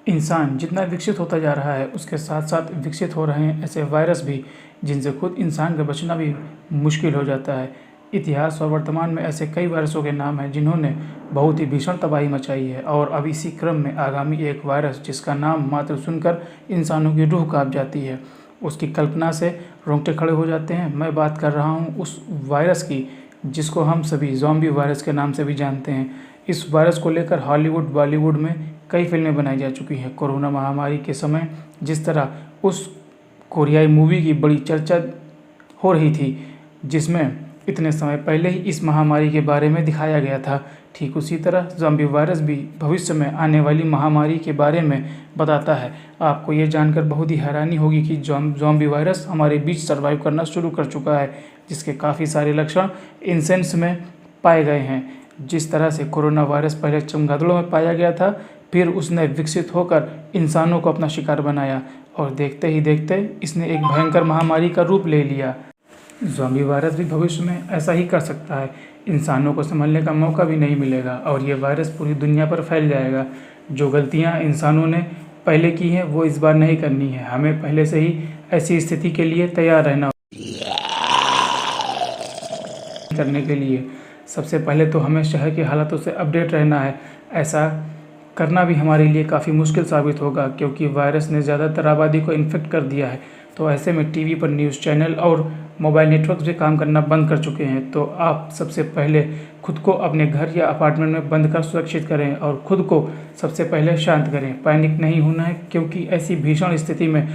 इंसान जितना विकसित होता जा रहा है उसके साथ साथ विकसित हो रहे हैं ऐसे वायरस भी जिनसे खुद इंसान का बचना भी मुश्किल हो जाता है। इतिहास और वर्तमान में ऐसे कई वायरसों के नाम हैं जिन्होंने बहुत ही भीषण तबाही मचाई है, और अब इसी क्रम में आगामी एक वायरस जिसका नाम मात्र सुनकर इंसानों की रूह कांप जाती है, उसकी कल्पना से रोंगटे खड़े हो जाते हैं। मैं बात कर रहा हूँ उस वायरस की जिसको हम सभी ज़ॉम्बी वायरस के नाम से भी जानते हैं। इस वायरस को लेकर हॉलीवुड बॉलीवुड में कई फिल्में बनाई जा चुकी हैं। कोरोना महामारी के समय जिस तरह उस कोरियाई मूवी की बड़ी चर्चा हो रही थी, जिसमें इतने समय पहले ही इस महामारी के बारे में दिखाया गया था, ठीक उसी तरह ज़ॉम्बी वायरस भी भविष्य में आने वाली महामारी के बारे में बताता है। आपको ये जानकर बहुत ही हैरानी होगी कि ज़ॉम्बी वायरस हमारे बीच सर्वाइव करना शुरू कर चुका है, जिसके काफ़ी सारे लक्षण इंसेंस में पाए गए हैं। जिस तरह से कोरोना वायरस पहले चमगादड़ों में पाया गया था, फिर उसने विकसित होकर इंसानों को अपना शिकार बनाया और देखते ही देखते इसने एक भयंकर महामारी का रूप ले लिया। ज़ॉम्बी वायरस भी भविष्य में ऐसा ही कर सकता है। इंसानों को संभलने का मौका भी नहीं मिलेगा और ये वायरस पूरी दुनिया पर फैल जाएगा। जो गलतियां इंसानों ने पहले की हैं वो इस बार नहीं करनी है। हमें पहले से ही ऐसी स्थिति के लिए तैयार रहना करने के लिए सबसे पहले तो हमें शहर के हालातों से अपडेट रहना है। ऐसा करना भी हमारे लिए काफ़ी मुश्किल साबित होगा क्योंकि वायरस ने ज़्यादातर आबादी को इन्फेक्ट कर दिया है। तो ऐसे में टीवी पर न्यूज़ चैनल और मोबाइल नेटवर्क्स भी काम करना बंद कर चुके हैं। तो आप सबसे पहले खुद को अपने घर या अपार्टमेंट में बंद कर सुरक्षित करें और ख़ुद को सबसे पहले शांत करें। पैनिक नहीं होना है क्योंकि ऐसी भीषण स्थिति में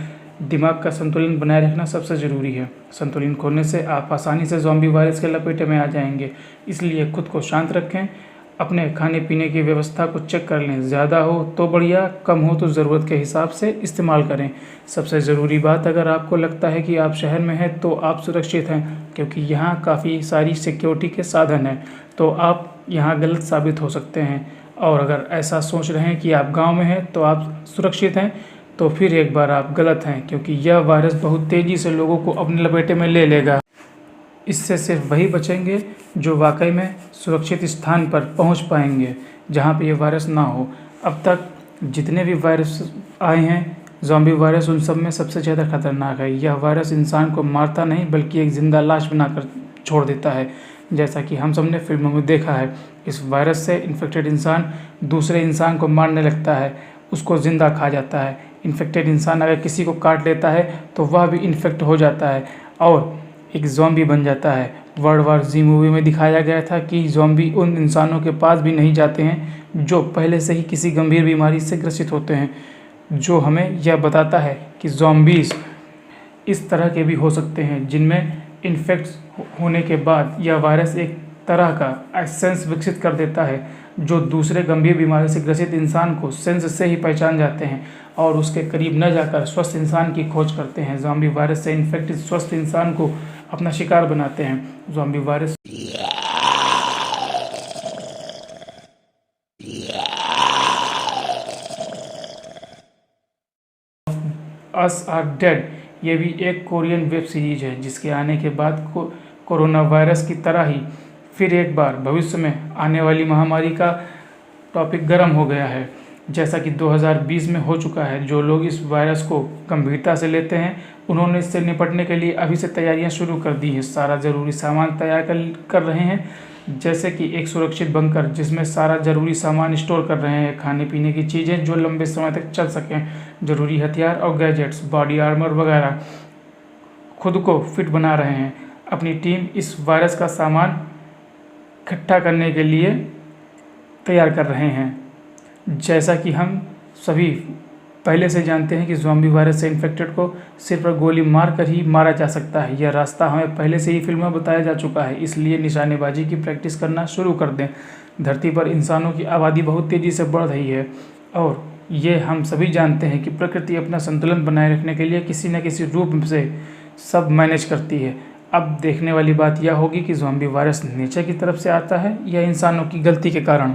दिमाग का संतुलन बनाए रखना सबसे ज़रूरी है। संतुलन खोने से आप आसानी से ज़ॉम्बी वायरस के लपेटे में आ जाएंगे। इसलिए खुद को शांत रखें, अपने खाने पीने की व्यवस्था को चेक कर लें। ज़्यादा हो तो बढ़िया, कम हो तो ज़रूरत के हिसाब से इस्तेमाल करें। सबसे ज़रूरी बात, अगर आपको लगता है कि आप शहर में हैं तो आप सुरक्षित हैं क्योंकि यहाँ काफ़ी सारी सिक्योरिटी के साधन हैं, तो आप यहाँ गलत साबित हो सकते हैं। और अगर ऐसा सोच रहे हैं कि आप गाँव में हैं तो आप सुरक्षित हैं, तो फिर एक बार आप गलत हैं क्योंकि यह वायरस बहुत तेज़ी से लोगों को अपने लपेटे में ले लेगा। इससे सिर्फ वही बचेंगे जो वाकई में सुरक्षित स्थान पर पहुंच पाएंगे जहां पे ये वायरस ना हो। अब तक जितने भी वायरस आए हैं, ज़ॉम्बी वायरस उन सब में सबसे ज़्यादा खतरनाक है। यह वायरस इंसान को मारता नहीं बल्कि एक ज़िंदा लाश बनाकर छोड़ देता है, जैसा कि हम सब ने फिल्मों में देखा है। इस वायरस से इन्फेक्टेड इंसान दूसरे इंसान को मारने लगता है, उसको ज़िंदा खा जाता है। इन्फेक्टेड इंसान अगर किसी को काट लेता है तो वह भी इन्फेक्ट हो जाता है और एक ज़ॉम्बी बन जाता है। वर्ल्ड वार Z मूवी में दिखाया गया था कि ज़ॉम्बी उन इंसानों के पास भी नहीं जाते हैं जो पहले से ही किसी गंभीर बीमारी से ग्रसित होते हैं, जो हमें यह बताता है कि ज़ॉम्बीज़ इस तरह के भी हो सकते हैं जिनमें इन्फेक्ट होने के बाद यह वायरस एक तरह का सेंस विकसित कर देता है जो दूसरे गंभीर बीमारी से ग्रसित इंसान को सेंस से ही पहचान जाते हैं और उसके करीब न जाकर स्वस्थ इंसान की खोज करते हैं। ज़ॉम्बी वायरस से इन्फेक्टेड स्वस्थ इंसान को अपना शिकार बनाते हैं। Zombie virus us are dead, ये भी एक कोरियन वेब सीरीज है जिसके आने के बाद कोरोना वायरस की तरह ही फिर एक बार भविष्य में आने वाली महामारी का टॉपिक गर्म हो गया है, जैसा कि 2020 में हो चुका है। जो लोग इस वायरस को गंभीरता से लेते हैं उन्होंने इससे निपटने के लिए अभी से तैयारियां शुरू कर दी हैं। सारा ज़रूरी सामान तैयार कर रहे हैं, जैसे कि एक सुरक्षित बंकर जिसमें सारा ज़रूरी सामान स्टोर कर रहे हैं, खाने पीने की चीज़ें जो लंबे समय तक चल सकें, ज़रूरी हथियार और गैजेट्स, बॉडी आर्मर वगैरह। खुद को फिट बना रहे हैं। अपनी टीम इस वायरस का सामान इकट्ठा करने के लिए तैयार कर रहे हैं। जैसा कि हम सभी पहले से जानते हैं कि ज़ॉम्बी वायरस से इन्फेक्टेड को सिर पर गोली मार कर ही मारा जा सकता है। यह रास्ता हमें पहले से ही फिल्म में बताया जा चुका है, इसलिए निशानेबाजी की प्रैक्टिस करना शुरू कर दें। धरती पर इंसानों की आबादी बहुत तेज़ी से बढ़ रही है और ये हम सभी जानते हैं कि प्रकृति अपना संतुलन बनाए रखने के लिए किसी न किसी रूप से सब मैनेज करती है। अब देखने वाली बात यह होगी कि ज़ॉम्बी वायरस नेचर की तरफ से आता है या इंसानों की गलती के कारण।